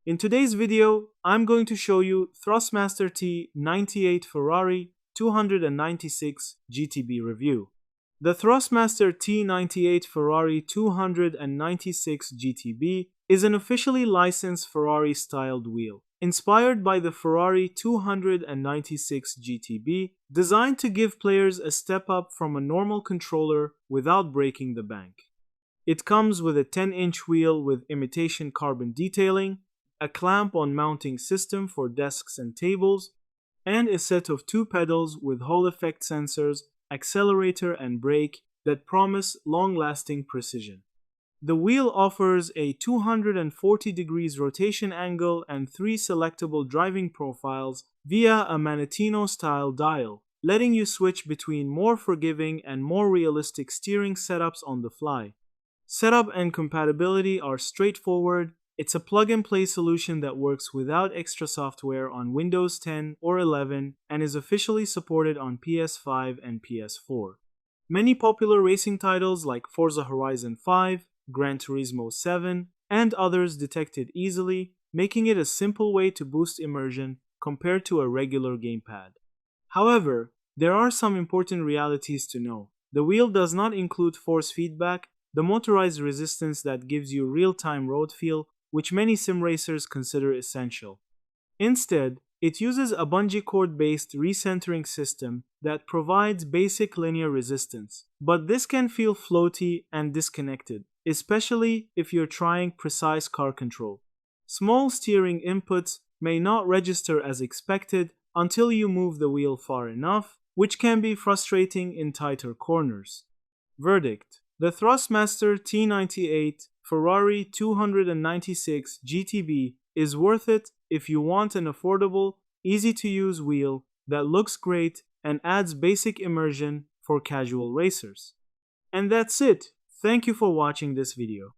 In today's video, I'm going to show you Thrustmaster T98 Ferrari 296 GTB review. The Thrustmaster T98 Ferrari 296 GTB is an officially licensed Ferrari-styled wheel, inspired by the Ferrari 296 GTB, designed to give players a step up from a normal controller without breaking the bank. It comes with a 10-inch wheel with imitation carbon detailing, a clamp-on mounting system for desks and tables, and a set of 2 pedals with Hall effect sensors, accelerator and brake that promise long-lasting precision. The wheel offers a 240 degrees rotation angle and 3 selectable driving profiles via a Manettino-style dial, letting you switch between more forgiving and more realistic steering setups on the fly. Setup and compatibility are straightforward. It's a plug-and-play solution that works without extra software on Windows 10 or 11 and is officially supported on PS5 and PS4. Many popular racing titles like Forza Horizon 5, Gran Turismo 7, and others detect it easily, making it a simple way to boost immersion compared to a regular gamepad. However, there are some important realities to know. The wheel does not include force feedback, the motorized resistance that gives you real-time road feel, which many sim racers consider essential. Instead, it uses a bungee cord-based recentering system that provides basic linear resistance, but this can feel floaty and disconnected, especially if you're trying precise car control. Small steering inputs may not register as expected until you move the wheel far enough, which can be frustrating in tighter corners. Verdict: the Thrustmaster T98 Ferrari 296 GTB is worth it if you want an affordable, easy-to-use wheel that looks great and adds basic immersion for casual racers. And that's it. Thank you for watching this video.